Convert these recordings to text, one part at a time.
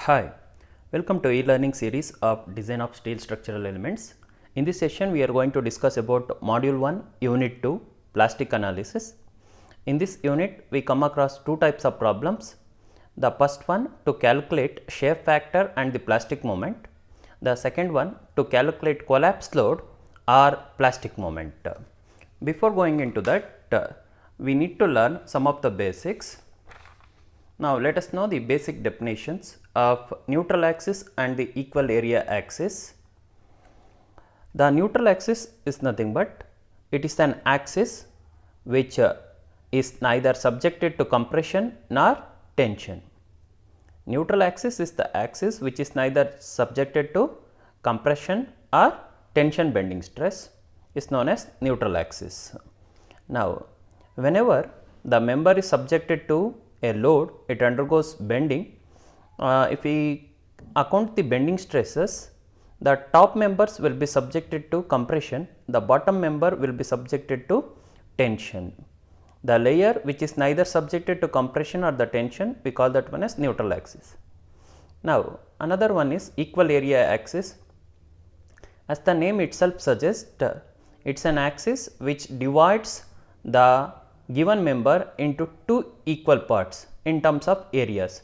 Hi, welcome to e-learning series of Design of Steel Structural Elements. In this session, we are going to discuss about Module 1, Unit 2, Plastic Analysis. In this unit, we come across two types of problems. The first one to calculate shape factor and the plastic moment. The second one to calculate collapse load or plastic moment. Before going into that, we need to learn some of the basics. Now, let us know the basic definitions of neutral axis and the equal area axis. The neutral axis is nothing but it is an axis which is neither subjected to compression nor tension. Neutral axis is the axis which is neither subjected to compression or tension bending stress, is known as neutral axis. Now, whenever the member is subjected to a load, it undergoes bending. If we account the bending stresses, the top members will be subjected to compression, the bottom member will be subjected to tension. The layer which is neither subjected to compression or the tension, we call that one as neutral axis. Now, another one is equal area axis. As the name itself suggests, it is an axis which divides the given member into two equal parts in terms of areas.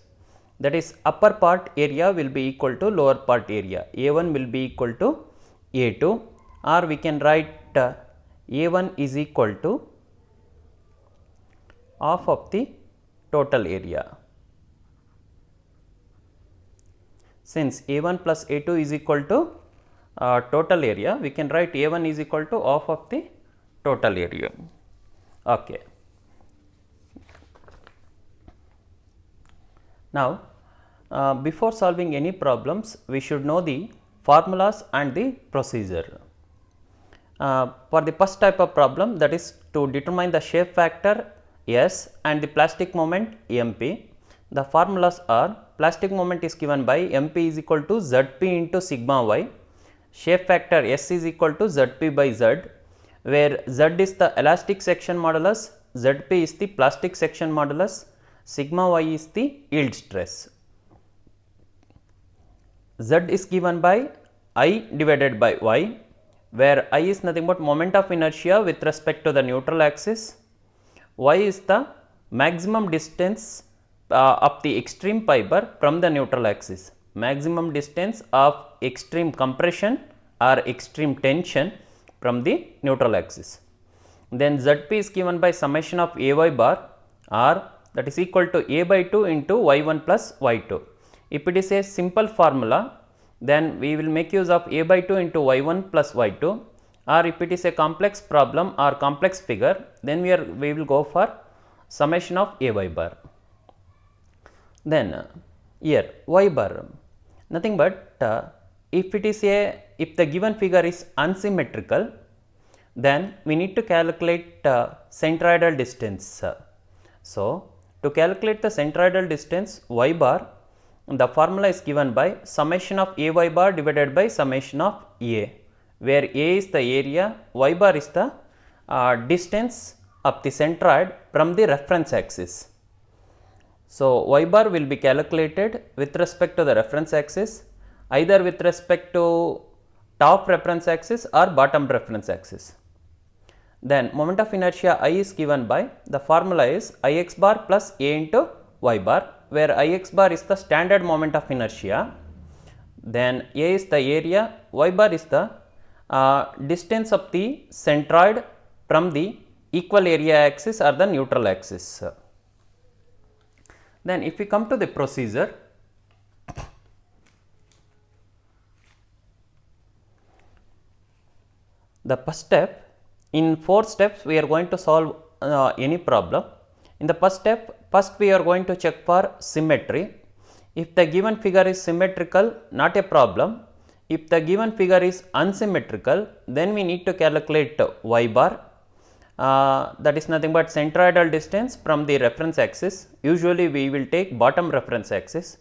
That is, upper part area will be equal to lower part area, A1 will be equal to A2, or we can write A1 is equal to half of the total area. Since A1 plus A2 is equal to total area, we can write A1 is equal to half of the total area. Okay. Now, before solving any problems, we should know the formulas and the procedure. For the first type of problem, that is to determine the shape factor S and the plastic moment MP, the formulas are: plastic moment is given by MP is equal to Zp into sigma y, shape factor S is equal to Zp by Z, where Z is the elastic section modulus, Zp is the plastic section modulus, sigma y is the yield stress. Z is given by I divided by y, where I is nothing but moment of inertia with respect to the neutral axis, y is the maximum distance of the extreme fiber from the neutral axis, maximum distance of extreme compression or extreme tension from the neutral axis. Then Zp is given by summation of Ay bar, or that is equal to A by 2 into y1 plus y2. If it is a simple formula, then we will make use of A by 2 into y1 plus y2, or if it is a complex problem or complex figure, then we will go for summation of Ay bar. Then here y bar, nothing but if the given figure is unsymmetrical, then we need to calculate centroidal distance. So, to calculate the centroidal distance y bar, the formula is given by summation of Ay bar divided by summation of A, where A is the area, y bar is the distance of the centroid from the reference axis. So, y bar will be calculated with respect to the reference axis, either with respect to top reference axis or bottom reference axis. Then moment of inertia I is given by, the formula is Ix bar plus A into y bar, where Ix bar is the standard moment of inertia, then A is the area, y bar is the distance of the centroid from the equal area axis or the neutral axis. Then if we come to the procedure, the first step, in 4 steps we are going to solve any problem. In the first step, first we are going to check for symmetry. If the given figure is symmetrical, not a problem. If the given figure is unsymmetrical, then we need to calculate y bar, that is nothing but centroidal distance from the reference axis. Usually we will take bottom reference axis.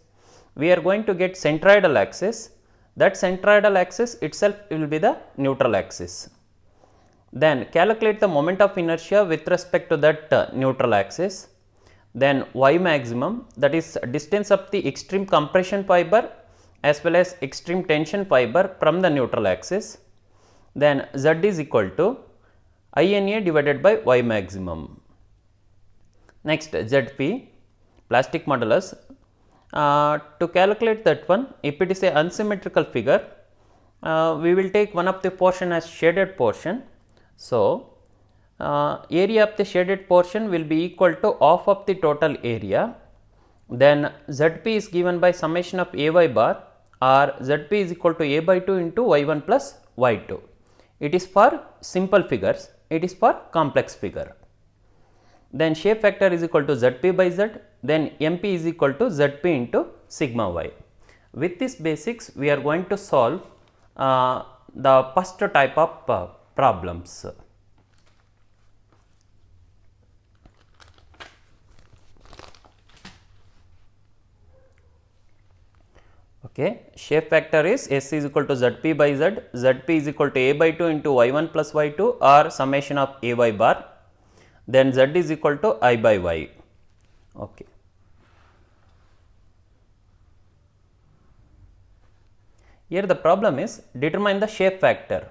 We are going to get centroidal axis, that centroidal axis itself will be the neutral axis. Then calculate the moment of inertia with respect to that neutral axis. then y maximum, that is distance of the extreme compression fiber as well as extreme tension fiber from the neutral axis, then z is equal to INA divided by y maximum. Next, ZP, plastic modulus. To calculate that one, if it is a unsymmetrical figure, we will take one of the portion as shaded portion. So, area of the shaded portion will be equal to half of the total area. Then ZP is given by summation of AY bar, or ZP is equal to A by 2 into Y1 plus Y2. It is for simple figures, it is for complex figure. Then shape factor is equal to Zp by Z, then Mp is equal to Zp into sigma y. With this basics, we are going to solve the first type of problems. Okay, shape factor is S is equal to Zp by Z, Zp is equal to A by 2 into Y1 plus Y2 or summation of AY bar, then Z is equal to I by Y. Okay. Here the problem is determine the shape factor.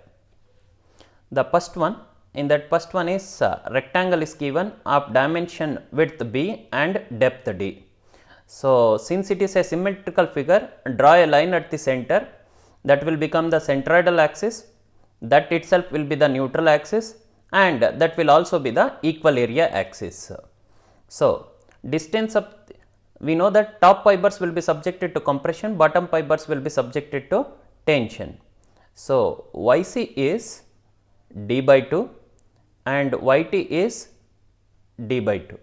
The first one, in that first one is rectangle is given of dimension width B and depth D. So, since it is a symmetrical figure, draw a line at the center that will become the centroidal axis, that itself will be the neutral axis, and that will also be the equal area axis. So, distance of, we know that top fibers will be subjected to compression, bottom fibers will be subjected to tension. So, YC is D by 2 and YT is D by 2.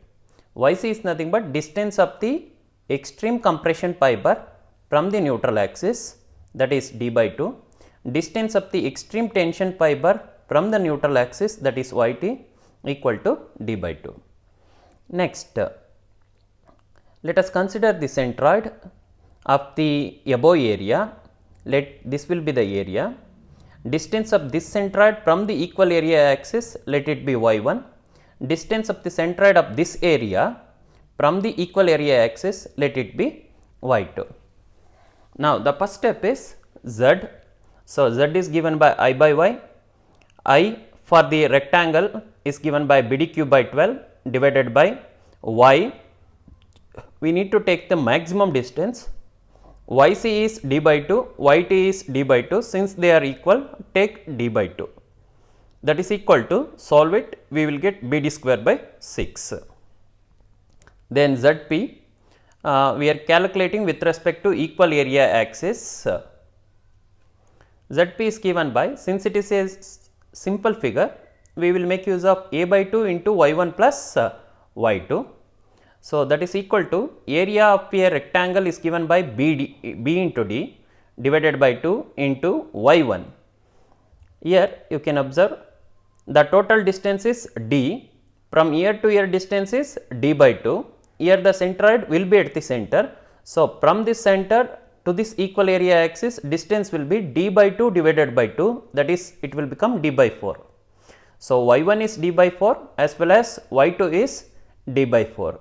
YC is nothing but distance of the extreme compression fiber from the neutral axis, that is D by 2, distance of the extreme tension fiber from the neutral axis, that is YT, equal to D by 2. Next, let us consider the centroid of the above area. This will be the area. Distance of this centroid from the equal area axis, let it be Y1. Distance of the centroid of this area from the equal area axis, let it be Y2. Now, the first step is Z. So, Z is given by I by Y. I for the rectangle is given by BD cube by 12 divided by Y. We need to take the maximum distance. YC is D by 2, YT is D by 2. Since they are equal, take D by 2. That is equal to, solve it, we will get BD square by 6. Then ZP, we are calculating with respect to equal area axis. ZP is given by, since it is a simple figure, we will make use of A by 2 into Y1 plus Y2. So, that is equal to area of a rectangle is given by B into D divided by 2 into Y1. Here you can observe the total distance is D, from ear to ear distance is D by 2. Here the centroid will be at the center. So, from this center to this equal area axis, distance will be D by 2 divided by 2, that is it will become D by 4. So, Y1 is D by 4 as well as Y2 is D by 4.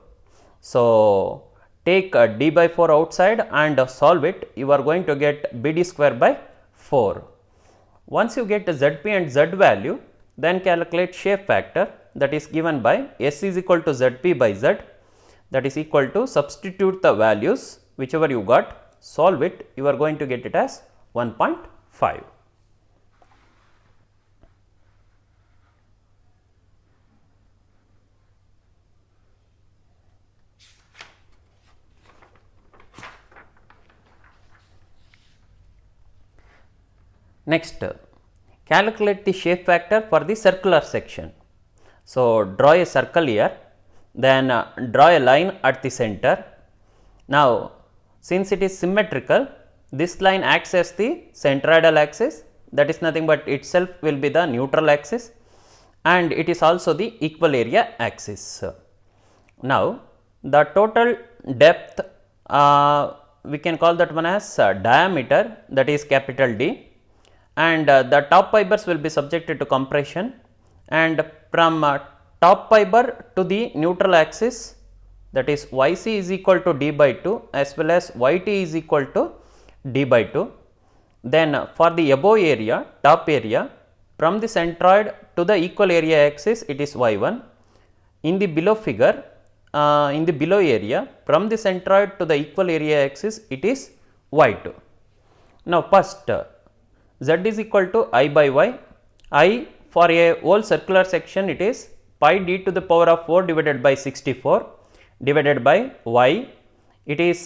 So, take D by 4 outside and solve it, you are going to get BD square by 4. Once you get the ZP and Z value, then calculate shape factor, that is given by S is equal to ZP by Z, that is equal to, substitute the values whichever you got, solve it, you are going to get it as 1.5. Next, calculate the shape factor for the circular section. So, draw a circle here, then draw a line at the center. Now, since it is symmetrical, this line acts as the centroidal axis, that is nothing but itself will be the neutral axis, and it is also the equal area axis. Now, the total depth, we can call that one as diameter, that is capital D, and the top fibers will be subjected to compression, and from top fiber to the neutral axis, that is yc is equal to d by 2 as well as yt is equal to d by 2. Then for the above area, top area, from the centroid to the equal area axis it is y1. In the below figure, in the below area, from the centroid to the equal area axis it is y2. Now first z is equal to I by y. I for a whole circular section it is pi d to the power of 4 divided by 64 divided by y. It is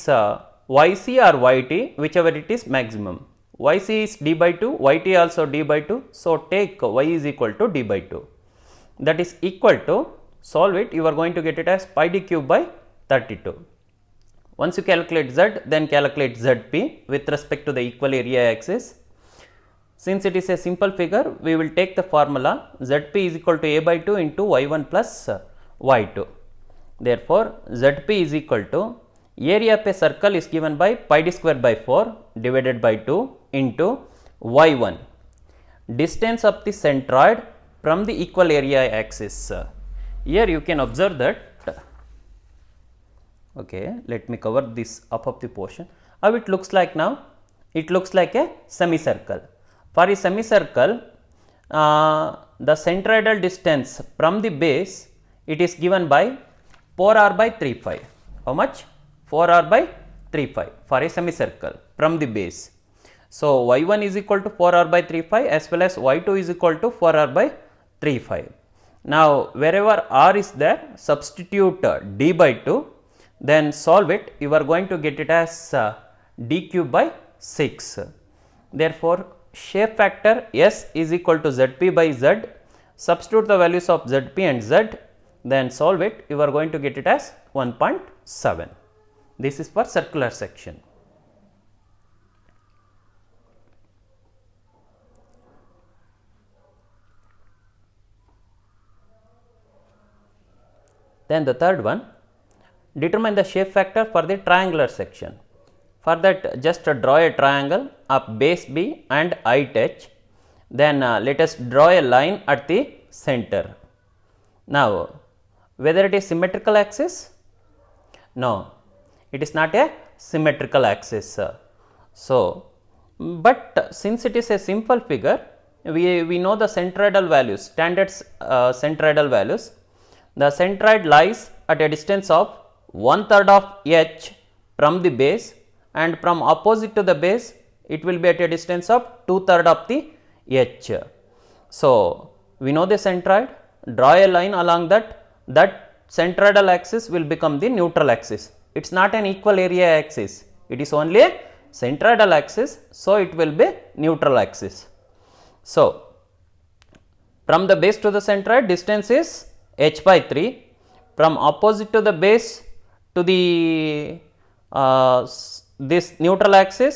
yc or yt, whichever it is maximum. Yc is d by 2, yt also d by 2. So take y is equal to d by 2. That is equal to, solve it, you are going to get it as pi d cube by 32. Once you calculate z, then calculate zp with respect to the equal area axis. Since it is a simple figure, we will take the formula zp is equal to a by 2 into y1 plus y2. Therefore, zp is equal to area of a circle is given by pi d square by 4 divided by 2 into y1, distance of the centroid from the equal area axis. Here you can observe that, okay, let me cover this up of the portion. How it looks like now? It looks like a semicircle. For a semicircle, the centroidal distance from the base, it is given by 4r by 3/5. How much? 4r by 3/5 for a semicircle from the base. So y1 is equal to 4r by 3/5 as well as y2 is equal to 4r by 3/5. Now wherever r is there, substitute d by 2, then solve it, you are going to get it as d cube by 6. Therefore, shape factor S is equal to Zp by Z. Substitute the values of Zp and Z, then solve it, you are going to get it as 1.7. This is for circular section. Then the third one, determine the shape factor for the triangular section. For that, just draw a triangle of base B and height h. Then let us draw a line at the center. Now, whether it is symmetrical axis? No, it is not a symmetrical axis. So, but since it is a simple figure, we know the centroidal values, standard centroidal values. The centroid lies at a distance of 1/3 of h from the base, and from opposite to the base it will be at a distance of 2/3 of the h. So, we know the centroid, draw a line along that centroidal axis will become the neutral axis. It is not an equal area axis, it is only a centroidal axis, so it will be neutral axis. So, from the base to the centroid distance is h by 3, from opposite to the base to the this neutral axis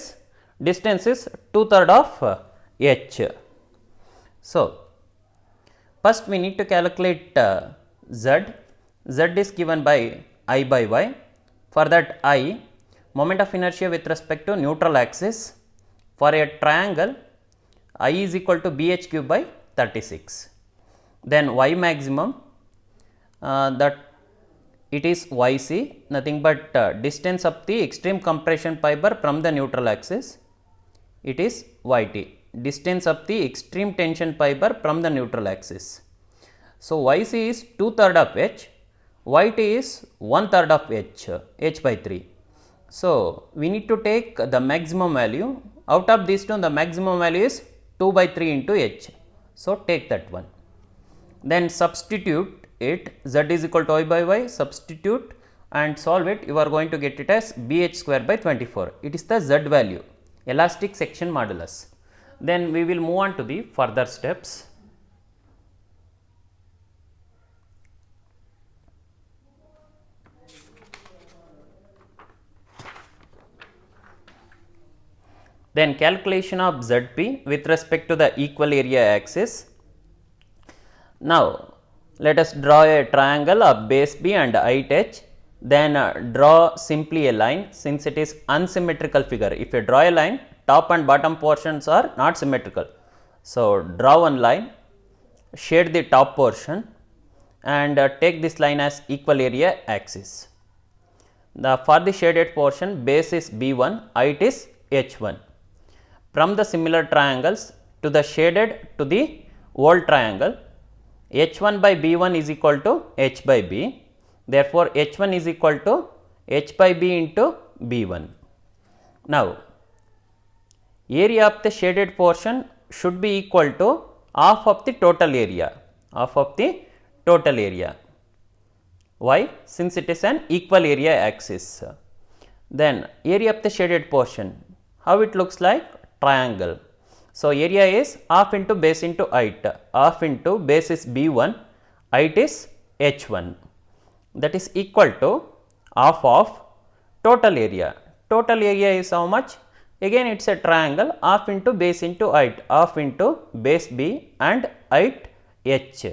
distance is 2/3 of h. So, first we need to calculate z. Z is given by I by y. For that I, moment of inertia with respect to neutral axis. For a triangle, I is equal to bh cube by 36. Then y maximum, that it is yc, nothing but distance of the extreme compression fiber from the neutral axis. It is yt, distance of the extreme tension fiber from the neutral axis. So, yc is 2/3 of h, yt is 1/3 of h by 3. So, we need to take the maximum value. Out of these two, the maximum value is 2 by 3 into h. So, take that one. Then substitute it, z is equal to I by y, substitute and solve it, you are going to get it as bh square by 24. It is the z value, elastic section modulus. Then we will move on to the further steps. Then calculation of Zp with respect to the equal area axis. Now, let us draw a triangle of base B and height h. Then draw simply a line, since it is unsymmetrical figure. If you draw a line, top and bottom portions are not symmetrical. So, draw one line, shade the top portion and take this line as equal area axis. for the shaded portion base is B1, height is H1. From the similar triangles to the shaded to the whole triangle, H1 by B1 is equal to H by B. Therefore, H1 is equal to H by B into B1. Now, area of the shaded portion should be equal to half of the total area, Why? Since it is an equal area axis. Then area of the shaded portion, how it looks like? Triangle. So, area is half into base into height, half into base is B1, height is H1, that is equal to half of total area. Total area is how much? Again it is a triangle, half into base into height, half into base B and height H.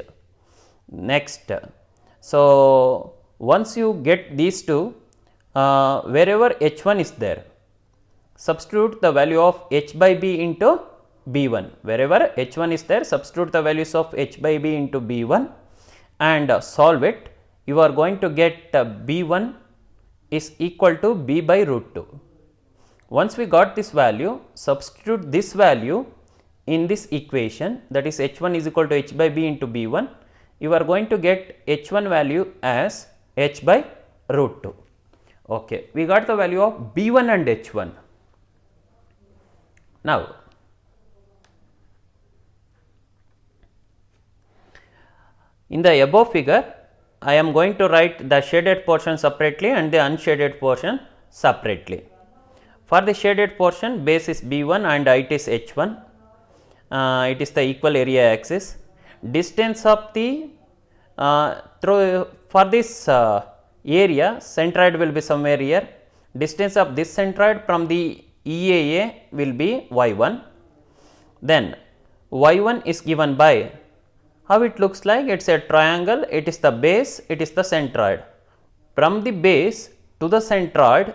Next, so once you get these two, wherever H1 is there, substitute the value of H by B into B1. Wherever H1 is there, substitute the values of H by B into B1 and solve it. You are going to get B1 is equal to B by root 2. Once we got this value, substitute this value in this equation, that is H1 is equal to H by B into B1. You are going to get H1 value as H by root 2. Okay, we got the value of B1 and H1. Now, in the above figure, I am going to write the shaded portion separately and the unshaded portion separately. For the shaded portion, base is B1 and height is H1. It is the equal area axis. Distance of the for this area, centroid will be somewhere here. Distance of this centroid from the EAA will be Y1. Then Y1 is given by, how it looks like? It is a triangle, it is the base, it is the centroid. From the base to the centroid,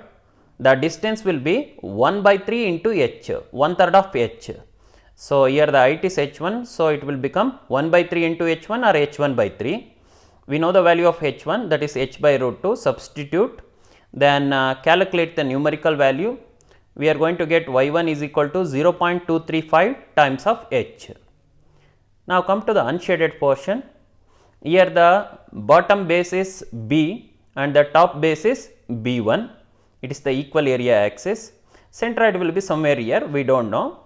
the distance will be 1 by 3 into H, 1/3 of H. So, here the height is H1, so it will become 1 by 3 into H1 or H1 by 3. We know the value of H1, that is H by root 2, substitute, then calculate the numerical value. We are going to get Y1 is equal to 0.235 times of H. Now, come to the unshaded portion. Here the bottom base is B and the top base is B1. It is the equal area axis. Centroid will be somewhere here, we do not know.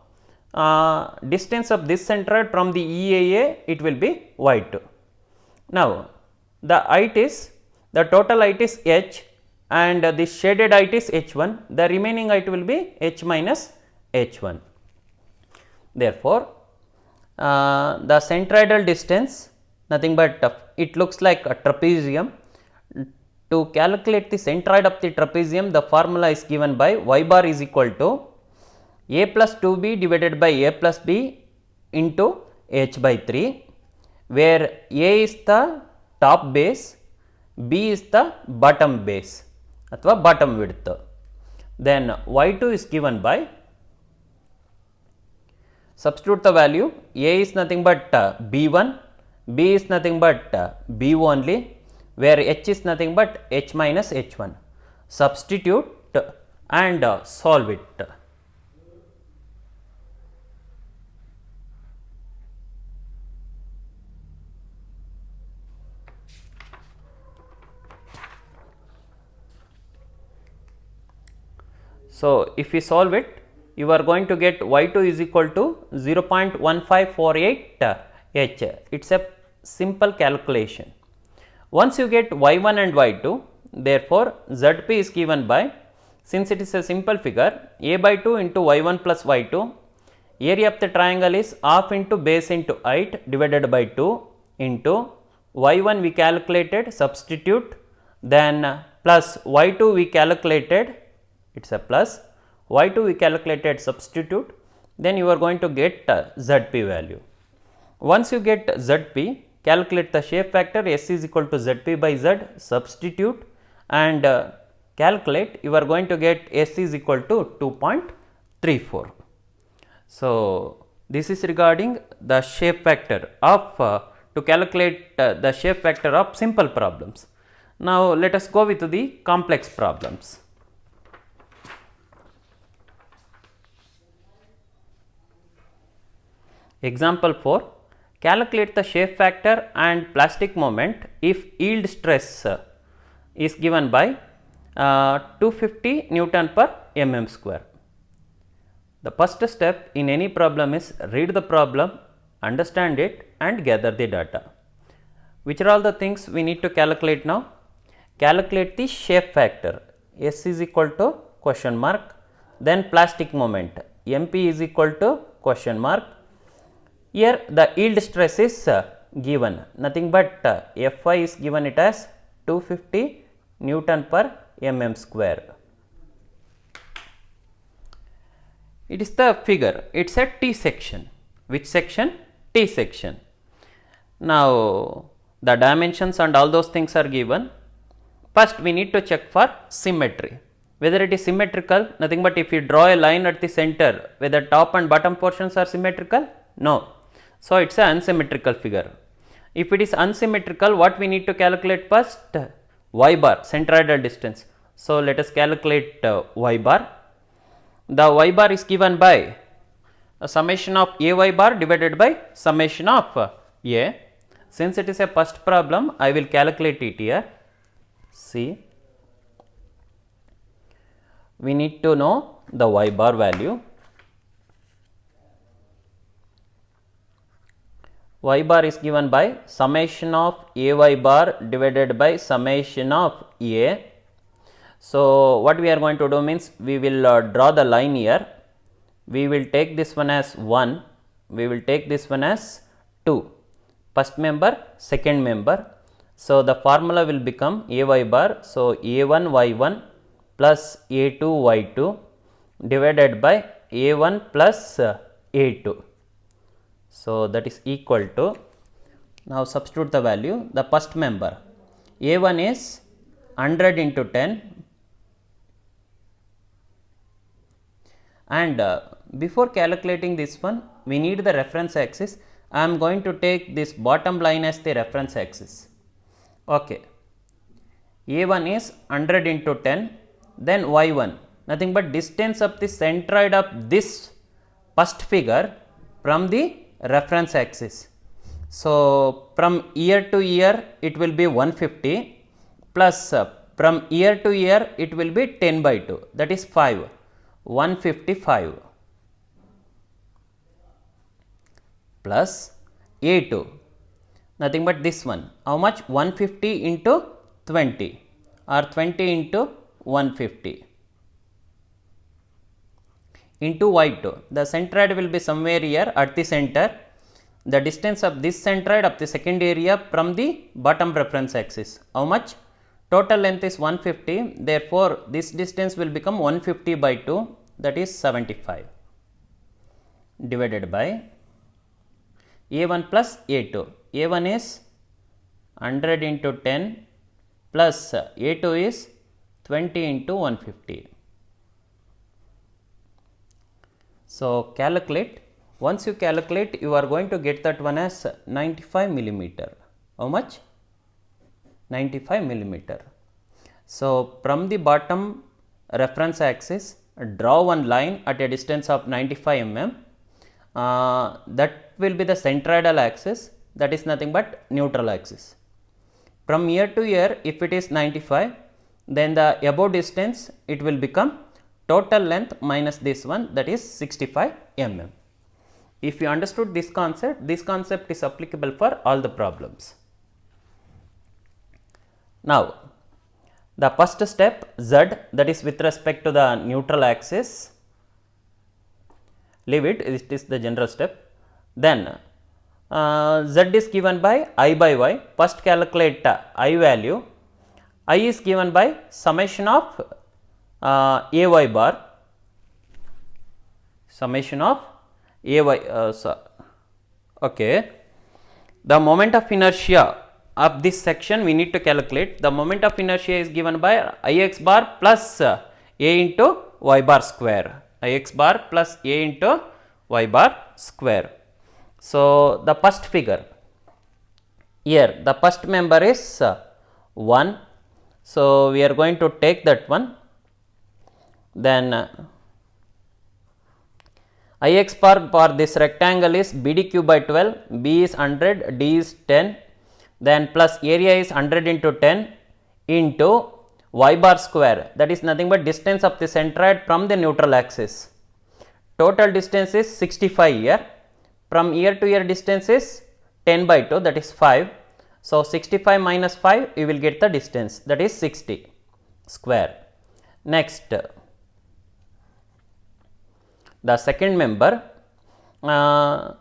Distance of this centroid from the EAA, it will be Y2. Now, the height is, the total height is H and the shaded height is H1. The remaining height will be H minus H1. Therefore, the centroidal distance, nothing but it looks like a trapezium. To calculate the centroid of the trapezium, the formula is given by y bar is equal to a plus 2b divided by a plus b into h by 3, where a is the top base, b is the bottom base athwa bottom width. Then y2 is given by, substitute the value, a is nothing but b1, b is nothing but b only, where h is nothing but h minus h1. Substitute and solve it. So, if we solve it, you are going to get y2 is equal to 0.1548 h. It is a simple calculation. Once you get y1 and y2, therefore, Zp is given by, since it is a simple figure, a by 2 into y1 plus y2, area of the triangle is half into base into height divided by 2 into y1 we calculated, substitute, then plus y2 we calculated, it is a plus, y2 we calculated, substitute, then you are going to get Zp value. Once you get Zp, calculate the shape factor, S is equal to Zp by Z, substitute and calculate, you are going to get S is equal to 2.34. So, this is regarding the shape factor of, to calculate the shape factor of simple problems. Now let us go with the complex problems. Example 4. Calculate the shape factor and plastic moment if yield stress is given by 250 Newton per mm square. The first step in any problem is read the problem, understand it and gather the data. Which are all the things we need to calculate now? Calculate the shape factor. S is equal to question mark. Then plastic moment. MP is equal to question mark. Here the yield stress is given, nothing but Fy is given it as 250 Newton per mm square. It is the figure, it is a T section. Which section? T section. Now the dimensions and all those things are given. First we need to check for symmetry. Whether it is symmetrical, nothing but if you draw a line at the center, whether top and bottom portions are symmetrical? No. So it is an unsymmetrical figure. If it is unsymmetrical, what we need to calculate first? Y bar, centroidal distance. So let us calculate y bar. The y bar is given by a summation of ay bar divided by summation of a. Since it is a first problem, I will calculate it here. See, we need to know the y bar value. Y bar is given by summation of ay bar divided by summation of a. So what we are going to do means, we will draw the line here. We will take this one as 1, we will take this one as 2, first member, second member. So the formula will become ay bar. So a1 y1 plus a2 y2 divided by a1 plus a2. So that is equal to, now substitute the value, the first member a1 is 100 into 10, and before calculating this one we need the reference axis. I am going to take this bottom line as the reference axis. Okay, a1 is 100 into 10, then y1 nothing but distance of the centroid of this first figure from the reference axis. So from ear to ear it will be 150 plus from ear to ear it will be 10 by 2, that is 5, 155 plus a2 nothing but this one, how much? 150 into 20 or 20 into 150 into y2. The centroid will be somewhere here at the center. The distance of this centroid of the second area from the bottom reference axis, how much? Total length is 150, therefore this distance will become 150 by 2, that is 75, divided by a1 plus a2. a1 is 100 into 10 plus a2 is 20 into 150. So calculate. Once you calculate, you are going to get that one as 95 millimeter. How much? 95 millimeter. So from the bottom reference axis, draw one line at a distance of 95 mm. That will be the centroidal axis, that is nothing but neutral axis. From ear to ear, if it is 95, then the above distance it will become total length minus this one, that is 65 mm. If you understood this concept is applicable for all the problems. Now the first step z, that is with respect to the neutral axis, leave it, it is the general step. Then z is given by I by y. First calculate I value. I is given by summation of ay bar, summation of ay. Okay, the moment of inertia of this section we need to calculate. The moment of inertia is given by Ix bar plus a into y bar square, Ix bar plus a into y bar square. So the first figure here, the first member is 1, So we are going to take that one. Then Ix bar for this rectangle is BDQ by 12, B is 100, D is 10, then plus area is 100 into 10 into y bar square, that is nothing but distance of the centroid from the neutral axis. Total distance is 65 here. From ear to ear distance is 10 by 2, that is 5. So 65 minus 5, you will get the distance, that is 60 square. Next, the second member, the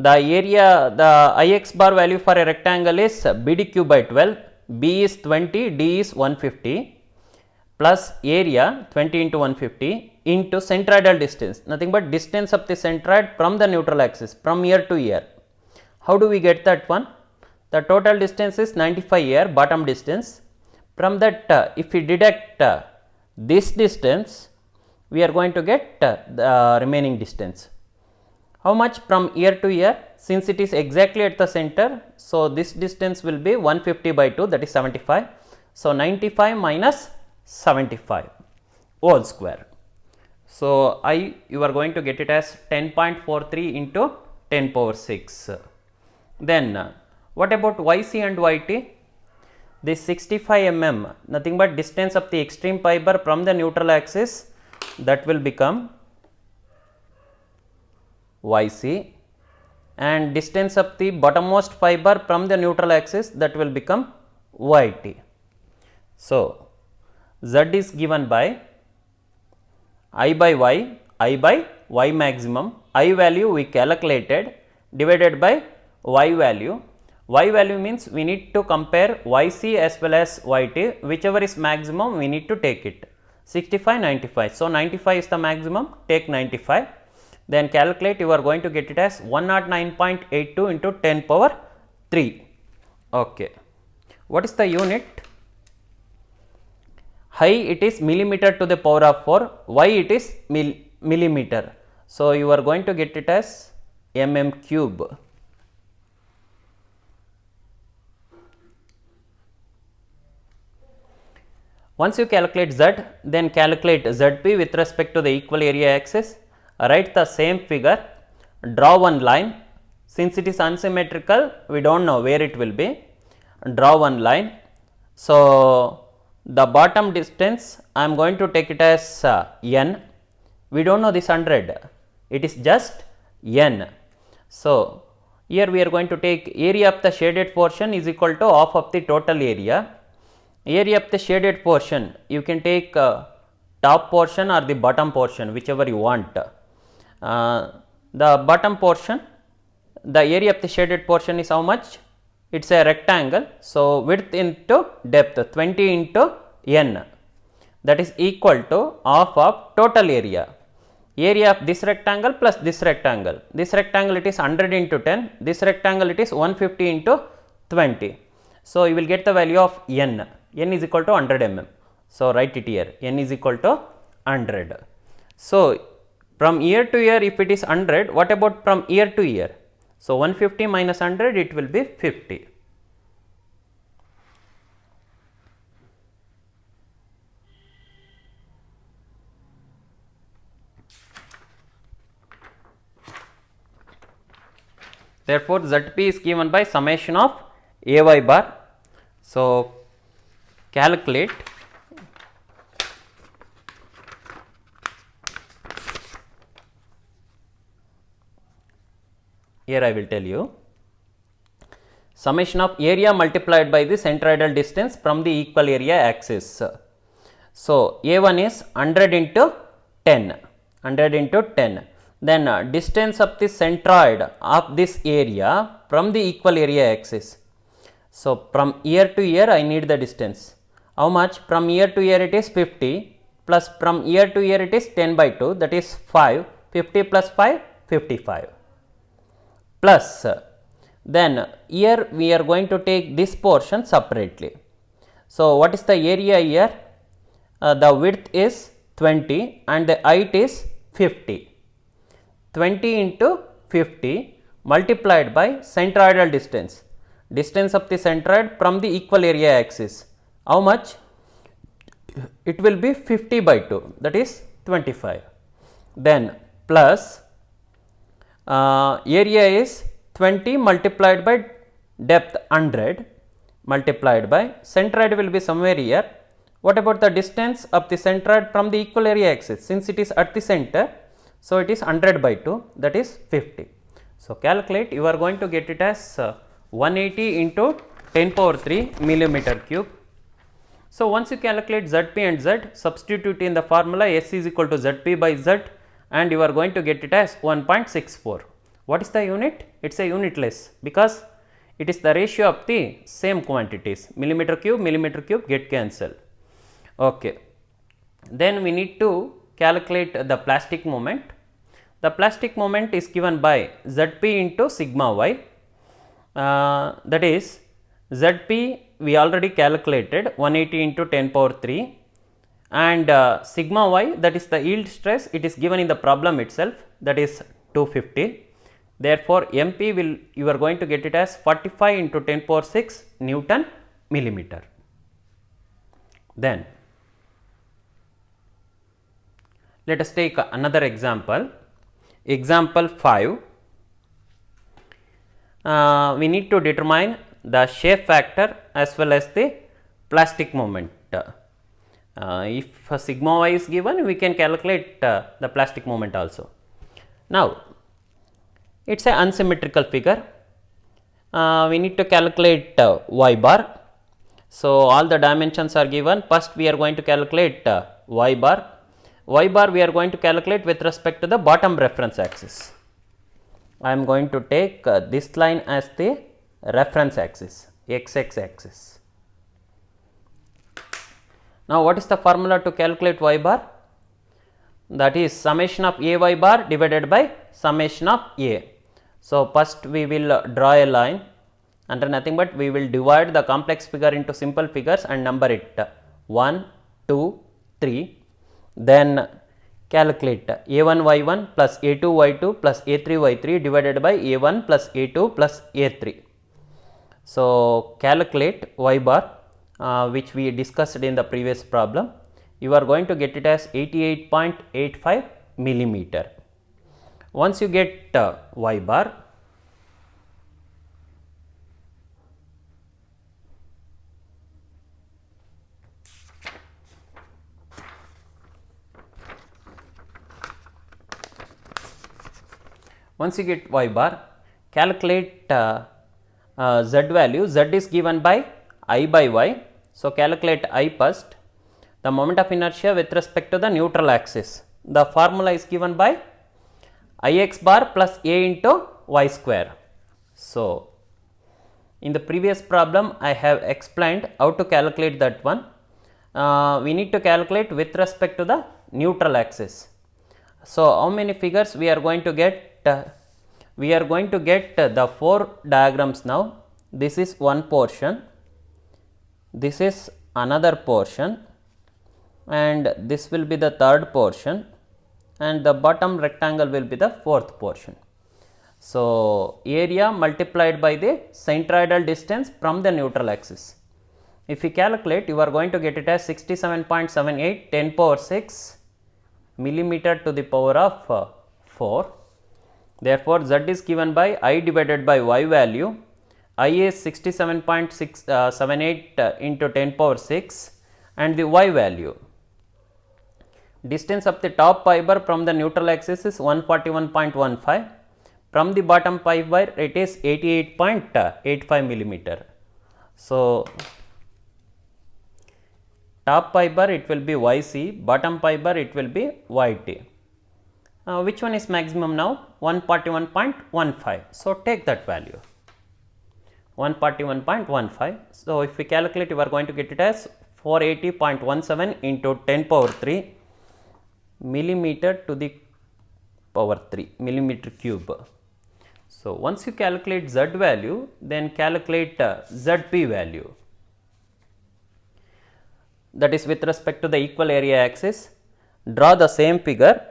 area, the Ix bar value for a rectangle is BDQ by 12, B is 20, D is 150, plus area 20 into 150 into centroidal distance, nothing but distance of the centroid from the neutral axis from ear to ear. How do we get that one? The total distance is 95 here, bottom distance. From that, if we deduct this distance, we are going to get the remaining distance. How much from ear to ear? Since it is exactly at the center, so this distance will be 150 by 2, that is 75. So 95 minus 75 whole square. So you are going to get it as 10.43 into 10 power 6. Then what about Yc and Yt? This 65 mm, nothing but distance of the extreme fiber from the neutral axis, that will become Yc, and distance of the bottommost fiber from the neutral axis, that will become Yt. So Z is given by I by y maximum, I value we calculated divided by y value. Y value means we need to compare Yc as well as Yt, whichever is maximum we need to take it. 65, 95. So 95 is the maximum, take 95. Then calculate, you are going to get it as 109.82 into 10 power 3. Okay. What is the unit? High it is millimeter to the power of 4, y it is millimeter. So you are going to get it as mm cube. Once you calculate Z, then calculate Zp with respect to the equal area axis. Write the same figure, draw one line. Since it is unsymmetrical, we do not know where it will be. Draw one line. So the bottom distance, I am going to take it as n. We do not know this 100, it is just n. So here we are going to take area of the shaded portion is equal to half of the total area. Area of the shaded portion, you can take top portion or the bottom portion, whichever you want. The bottom portion, the area of the shaded portion is how much? It is a rectangle. So width into depth 20 into n, that is equal to half of total area. Area of this rectangle plus this rectangle. This rectangle it is 100 into 10, this rectangle it is 150 into 20. So you will get the value of n. N is equal to 100 mm. So write it here, n is equal to 100. So from ear to ear, if it is 100, what about from ear to ear? So 150 minus 100, it will be 50. Therefore, Zp is given by summation of Ay bar. So calculate here, I will tell you summation of area multiplied by the centroidal distance from the equal area axis. So A1 is 100 into 10, 100 into 10. Then distance of the centroid of this area from the equal area axis. So from ear to ear, I need the distance. How much? From ear to ear it is 50, plus from ear to ear it is 10 by 2, that is 5, 50 plus 5, 55. Plus then here we are going to take this portion separately. So what is the area here? The width is 20 and the height is 50. 20 into 50 multiplied by centroidal distance, distance of the centroid from the equal area axis. How much? it will be 50 by 2, that is 25. Then plus area is 20 multiplied by depth 100 multiplied by centroid will be somewhere here. What about the distance of the centroid from the equal area axis? Since it is at the center, so it is 100 by 2, that is 50. So calculate, you are going to get it as 180 into 10 power 3 millimeter cube. So once you calculate Zp and Z, substitute in the formula S is equal to Zp by Z, and you are going to get it as 1.64. What is the unit? It is a unitless, because it is the ratio of the same quantities, millimeter cube get cancelled. Okay. Then we need to calculate the plastic moment. The plastic moment is given by Zp into sigma y, that is Zp we already calculated 180 into 10 power 3, and sigma y, that is the yield stress, it is given in the problem itself, that is 250. Therefore, MP will, you are going to get it as 45 into 10 power 6 Newton millimeter. Then let us take another example. Example 5. We need to determine the shape factor as well as the plastic moment. If sigma y is given, we can calculate the plastic moment also. Now, it is an unsymmetrical figure. We need to calculate y bar. So, all the dimensions are given. First, we are going to calculate y bar. Y bar we are going to calculate with respect to the bottom reference axis. I am going to take this line as the reference axis, x axis. Now, what is the formula to calculate y bar? That is summation of a y bar divided by summation of a. So, first we will draw a line, under nothing but we will divide the complex figure into simple figures and number it 1, 2, 3. Then calculate a1 y1 plus a2 y2 plus a3 y3 divided by a1 plus a2 plus a3. So, calculate y bar which we discussed in the previous problem. You are going to get it as 88.85 millimeter. Once you get y bar, once you get y bar, calculate z value. Z is given by I by y. So, calculate I first. The moment of inertia with respect to the neutral axis. The formula is given by Ix bar plus a into y square. So, in the previous problem I have explained how to calculate that one. We need to calculate with respect to the neutral axis. So, how many figures we are going to get? We are going to get the 4 diagrams now. This is one portion, this is another portion, and this will be the third portion, and the bottom rectangle will be the fourth portion. So, area multiplied by the centroidal distance from the neutral axis. If you calculate, you are going to get it as 67.78 10 power 6 millimeter to the power of 4. Therefore, Z is given by I divided by y value. I is 67.78 into 10 power 6 and the y value. Distance of the top fiber from the neutral axis is 141.15. From the bottom fiber it is 88.85 millimeter. So, top fiber it will be YC, bottom fiber it will be YT. Which one is maximum now? 141.15. So, take that value 141.15. So, if we calculate, you are going to get it as 480.17 into 10 power 3 millimeter to the power 3 millimeter cube. So, once you calculate Z value, then calculate Zp value, that is with respect to the equal area axis. Draw the same figure,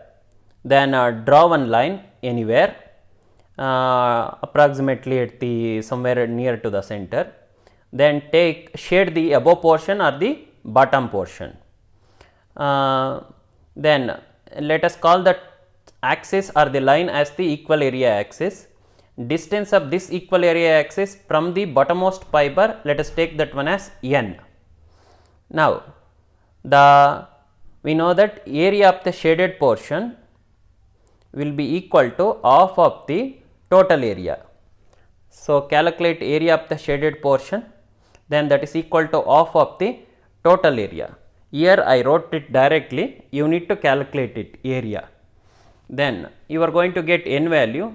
then draw one line anywhere approximately at the somewhere near to the center, then take shade the above portion or the bottom portion. Then let us call the axis or the line as the equal area axis. Distance of this equal area axis from the bottommost fiber, let us take that one as n. Now, we know that area of the shaded portion will be equal to half of the total area. So, calculate area of the shaded portion, then that is equal to half of the total area. Here I wrote it directly, you need to calculate it area. Then you are going to get n value.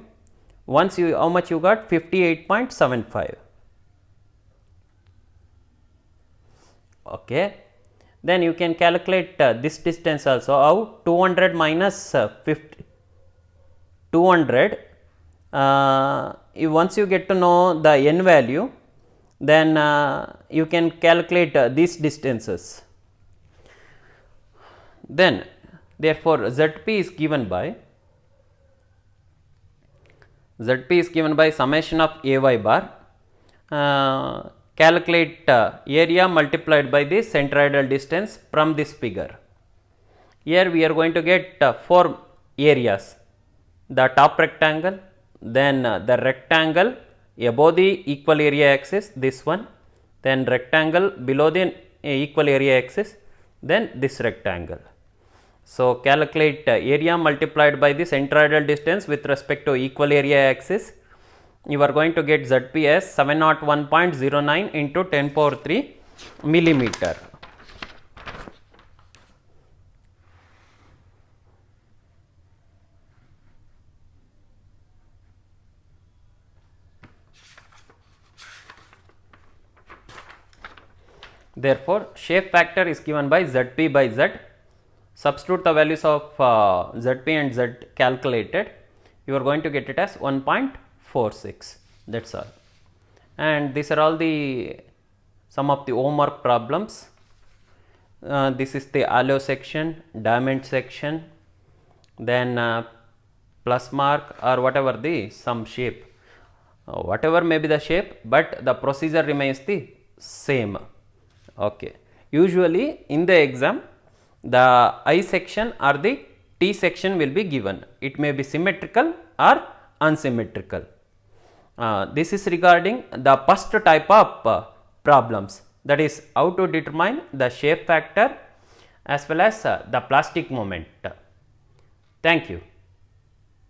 Once you, how much you got? 58.75. Okay. Then you can calculate this distance also. How? 200 minus 50. 200. Once you get to know the n value, then you can calculate these distances. Then therefore, Zp is given by summation of Ay bar, calculate area multiplied by the centroidal distance from this figure. Here we are going to get 4 areas, the top rectangle, then the rectangle above the equal area axis, this one, then rectangle below the equal area axis, then this rectangle. So, calculate area multiplied by the centroidal distance with respect to equal area axis. You are going to get Zp as 701.09 into 10 power 3 millimeter. Therefore, shape factor is given by Zp by Z. Substitute the values of Zp and Z calculated, you are going to get it as 1.46, that is all. And these are all some of the homework problems. This is the alloy section, diamond section, then plus mark or whatever some shape, whatever may be the shape, but the procedure remains the same. Okay. Usually in the exam, the I section or the T section will be given. It may be symmetrical or unsymmetrical. This is regarding the first type of problems, that is how to determine the shape factor as well as the plastic moment. Thank you.